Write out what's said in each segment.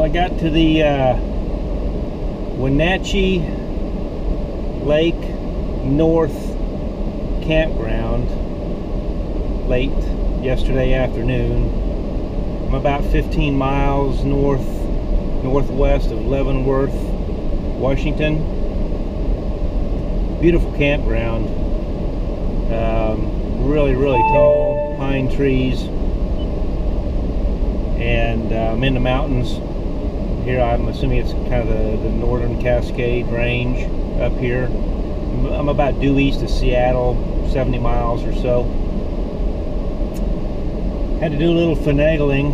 I got to the Wenatchee Lake North campground late yesterday afternoon. I'm about 15 miles northwest of Leavenworth, Washington. Beautiful campground. Really tall pine trees, and I'm in the mountains here. I'm assuming it's kind of the northern Cascade range up here. I'm about due east of Seattle, 70 miles or so. Had to do a little finagling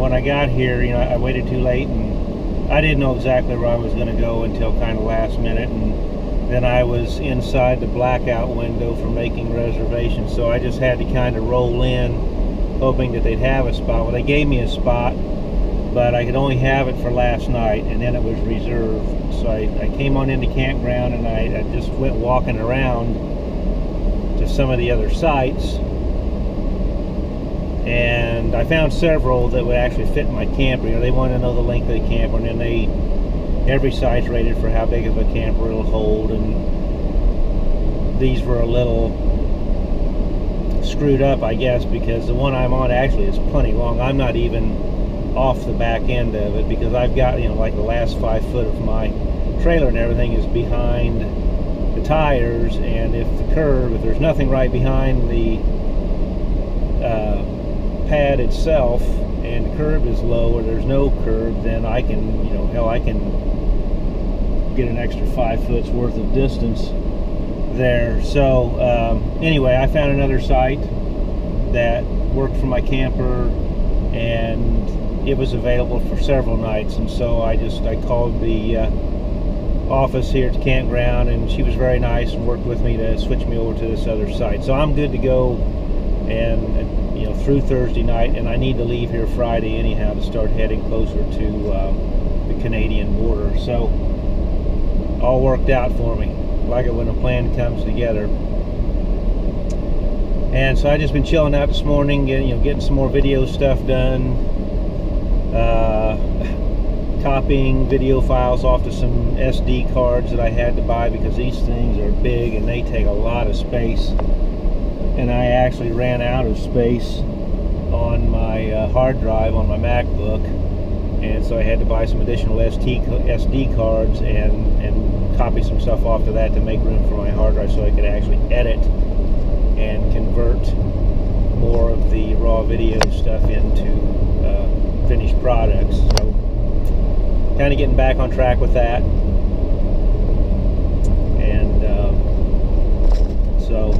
when I got here. You know, I waited too late, and I didn't know exactly where I was going to go until kind of last minute, and then I was inside the blackout window for making reservations, so I just had to kind of roll in, hoping that they'd have a spot. Well, they gave me a spot, but I could only have it for last night, and then it was reserved. So I came on into campground, and I just went walking around to some of the other sites, and I found several that would actually fit in my camper. You know, they wanted to know the length of the camper, and then every site's rated for how big of a camper it'll hold, and these were a little screwed up, I guess, because the one I'm on actually is plenty long. I'm not even off the back end of it, because I've got, you know, like the last 5 foot of my trailer and everything is behind the tires, and if there's nothing right behind the pad itself, and the curb is low, or there's no curb, then I can, you know, hell, I can get an extra 5 foot's worth of distance there. So anyway, I found another site that worked for my camper, and it was available for several nights, and so I called the office here at the campground, and she was very nice and worked with me to switch me over to this other site. So I'm good to go, and you know, through Thursday night, and I need to leave here Friday anyhow to start heading closer to the Canadian border. So all worked out for me, like it when a plan comes together. And so I just been chilling out this morning, getting some more video stuff done, copying video files off to some SD cards that I had to buy, because these things are big and they take a lot of space, and I actually ran out of space on my hard drive on my MacBook, and so I had to buy some additional SD cards and copy some stuff off to that to make room for my hard drive, so I could actually edit and convert more of the raw video stuff into finished products. So kind of getting back on track with that, and so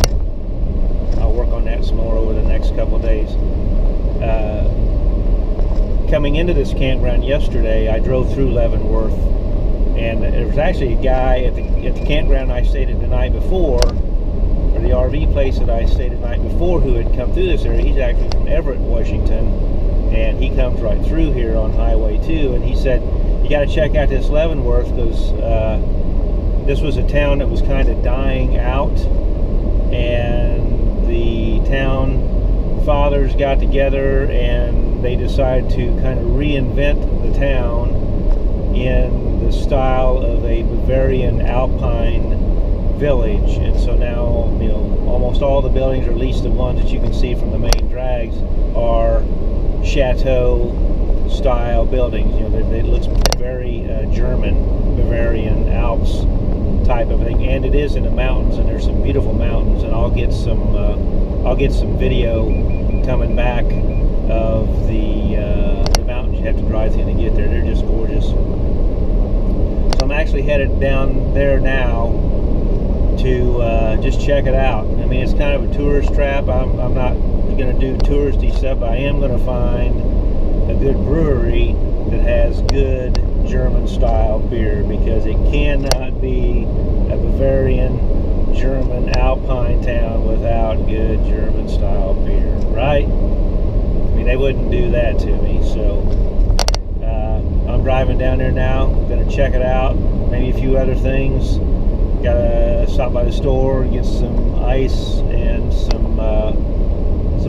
I'll work on that some more over the next couple of days. Coming into this campground yesterday, I drove through Leavenworth, and there was actually a guy at the campground I stayed at the night before, or the RV place that I stayed at the night before, who had come through this area. He's actually from Everett, Washington, and he comes right through here on Highway 2, and he said, you got to check out this Leavenworth, because this was a town that was kind of dying out, and the town fathers got together and they decided to kind of reinvent the town in the style of a Bavarian alpine village. And so now, you know, almost all the buildings, or at least the ones that you can see from the main drags, are chateau style buildings. You know, it looks very German, Bavarian Alps type of thing, and it is in the mountains, and there's some beautiful mountains, and I'll get some video coming back of the mountains you have to drive through to get there. They're just gorgeous. So I'm actually headed down there now to just check it out. I mean, it's kind of a tourist trap. I'm not going to do touristy stuff, but I am going to find a good brewery that has good German style beer, because it cannot be a Bavarian German alpine town without good German style beer, right? I mean, they wouldn't do that to me. So I'm driving down there now. I'm going to check it out, maybe a few other things. Gotta stop by the store, get some ice and some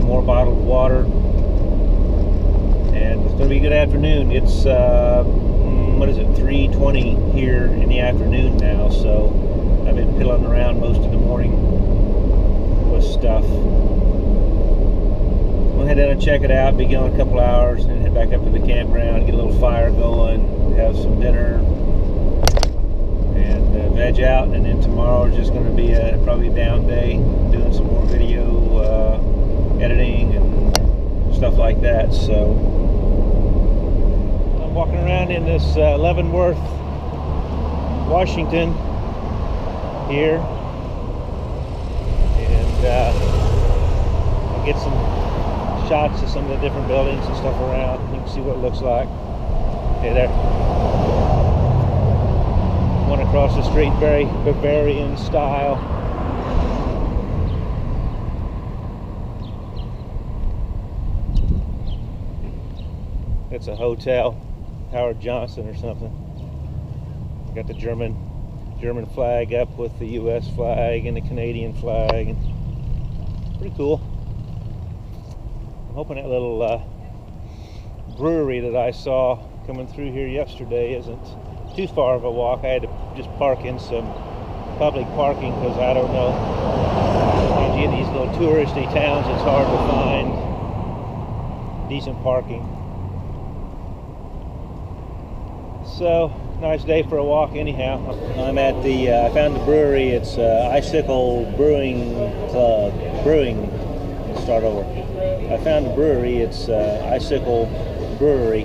more bottled water, and it's going to be a good afternoon. It's what is it, 3:20 here in the afternoon now, so I've been piddling around most of the morning with stuff. We'll head down and check it out, be gone a couple hours, and head back up to the campground, get a little fire going, have some dinner, and veg out. And then tomorrow is just going to be probably a down day, doing some more video editing and stuff like that. So I'm walking around in this Leavenworth, Washington here, and I'll get some shots of some of the different buildings and stuff around. You can see what it looks like. Hey there. One across the street, very Bavarian style. It's a hotel, Howard Johnson or something. Got the German flag up with the U.S. flag and the Canadian flag. Pretty cool. I'm hoping that little brewery that I saw coming through here yesterday isn't too far of a walk. I had to just park in some public parking because I don't know. Sometimes you get these little touristy towns, it's hard to find decent parking. So, nice day for a walk anyhow. I'm at the, I found the brewery. It's Icicle Brewing Club. Let's start over. I found the brewery. It's Icicle Brewery.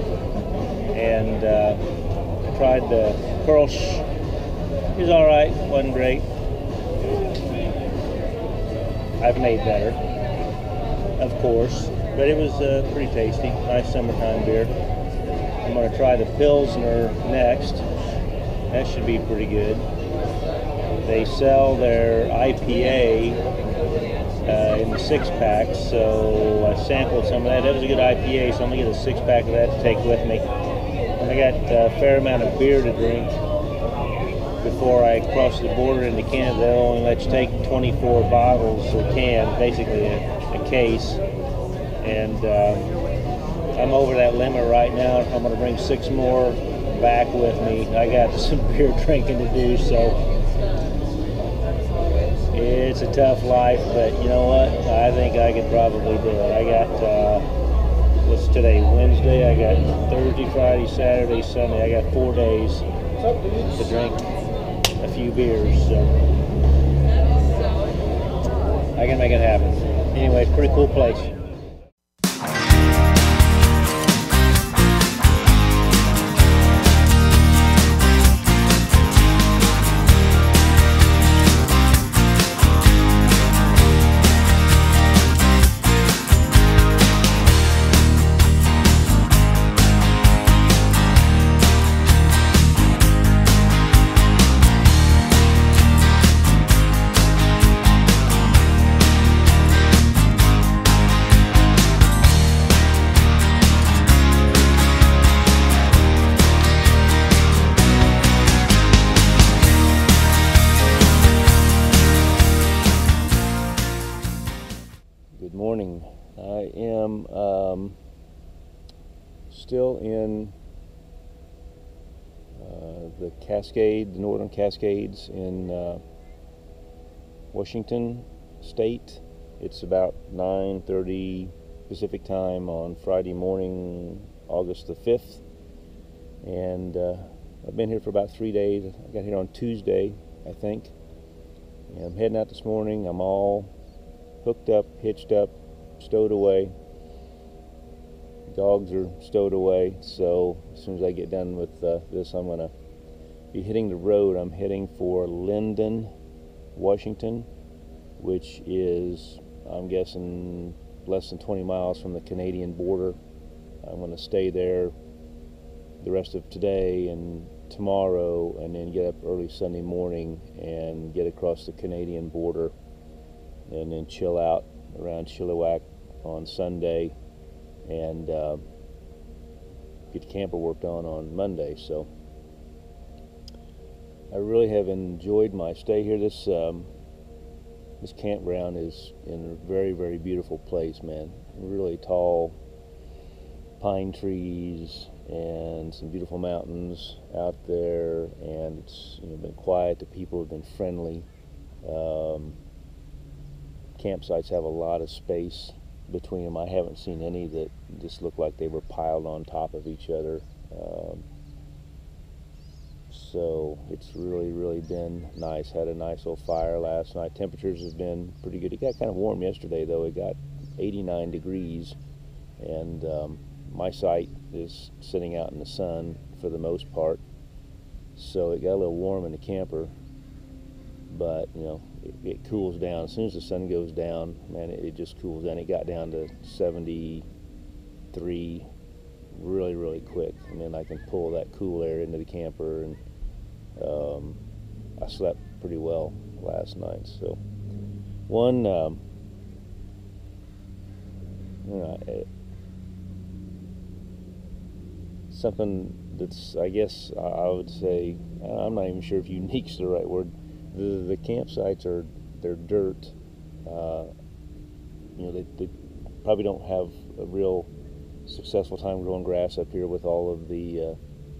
And I tried the Kirsch. It was alright, wasn't great. I've made better, of course. But it was pretty tasty. Nice summertime beer. I'm going to try the Pilsner next. That should be pretty good. They sell their IPA in the 6-packs, so I sampled some of that. That was a good IPA, so I'm going to get a 6-pack of that to take with me. And I got a fair amount of beer to drink before I cross the border into Canada. They'll only let you take 24 bottles or cans, basically a case. And I'm over that limit right now. I'm going to bring 6 more back with me. I got some beer drinking to do, so it's a tough life, but you know what? I think I could probably do it. I got, what's today, Wednesday? I got Thursday, Friday, Saturday, Sunday. I got 4 days to drink a few beers, so I can make it happen. Anyway, pretty cool place. Morning. I am still in the Cascade, the northern Cascades in Washington State. It's about 9:30 Pacific time on Friday morning, August the 5th, and I've been here for about 3 days. I got here on Tuesday, I think, and I'm heading out this morning. I'm all hooked up, hitched up, stowed away. Dogs are stowed away, so as soon as I get done with this, I'm going to be hitting the road. I'm heading for Lyndon, Washington, which is, I'm guessing, less than 20 miles from the Canadian border. I'm going to stay there the rest of today and tomorrow, and then get up early Sunday morning and get across the Canadian border, and then chill out around Chilliwack on Sunday, and get the camper worked on Monday. So I really have enjoyed my stay here. This campground is in a very, very beautiful place, man. Really tall pine trees and some beautiful mountains out there, and it's been quiet. The people have been friendly. Campsites have a lot of space between them. I haven't seen any that just look like they were piled on top of each other. So it's really been nice. Had a nice little fire last night. Temperatures have been pretty good. It got kind of warm yesterday though. It got 89 degrees, and my site is sitting out in the sun for the most part, so it got a little warm in the camper, but it cools down. As soon as the sun goes down, man, it just cools down. It got down to 73 really quick, and then I can pull that cool air into the camper, and I slept pretty well last night. So something that's, I guess I would say, I'm not even sure if unique's the right word. The campsites they're dirt. They probably don't have a real successful time growing grass up here with all of the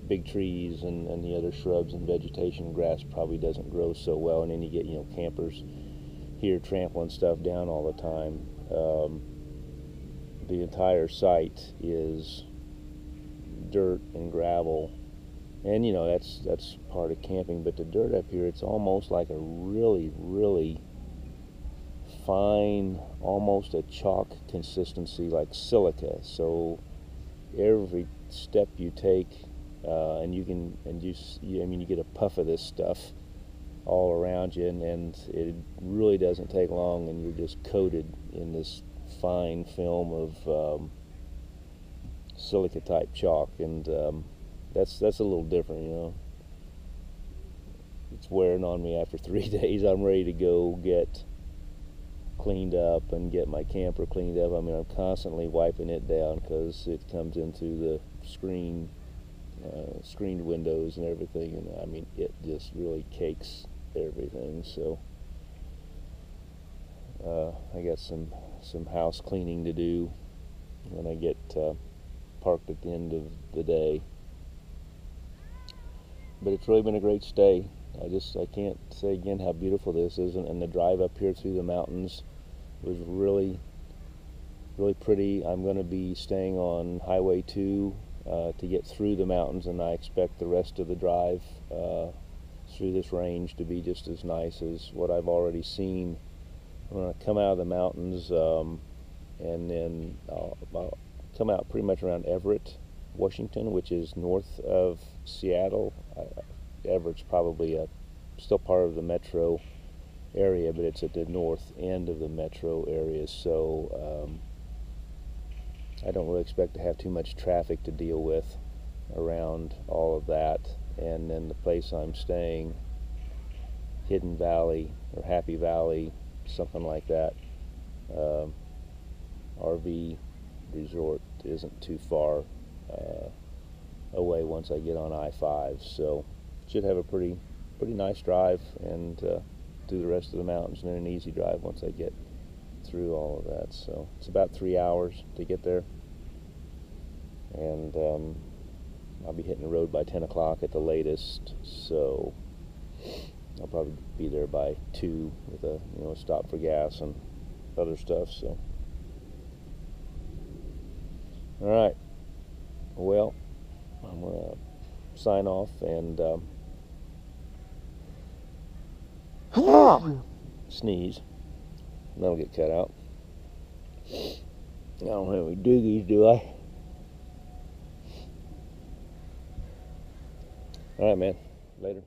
big trees and the other shrubs and vegetation. Grass probably doesn't grow so well, and then you get campers here trampling stuff down all the time. The entire site is dirt and gravel, and that's part of camping. But the dirt up here, it's almost like a really fine, almost a chalk consistency, like silica. So every step you take, you get a puff of this stuff all around you, and it really doesn't take long, and you're just coated in this fine film of silica type chalk, and that's a little different. It's wearing on me after 3 days. I'm ready to go get cleaned up and get my camper cleaned up. I mean, I'm constantly wiping it down because it comes into the screened windows and everything, and I mean, it just really cakes everything. So I got some house cleaning to do when I get parked at the end of the day. But it's really been a great stay. I can't say again how beautiful this is, and the drive up here through the mountains was really pretty. I'm going to be staying on Highway 2 to get through the mountains, and I expect the rest of the drive through this range to be just as nice as what I've already seen. I'm going to come out of the mountains, and then I'll come out pretty much around Everett, Washington, which is north of Seattle. Everett's probably still part of the metro area, but it's at the north end of the metro area, so I don't really expect to have too much traffic to deal with around all of that. And then the place I'm staying, Hidden Valley or Happy Valley, something like that, RV resort, isn't too far away once I get on I-5, so should have a pretty nice drive, and through the rest of the mountains, and then an easy drive once I get through all of that. So it's about 3 hours to get there, and I'll be hitting the road by 10 o'clock at the latest, so I'll probably be there by 2 with a stop for gas and other stuff. So all right, well, I'm gonna sign off and sneeze. That'll get cut out. I don't have any doogies, do I? All right, man. Later.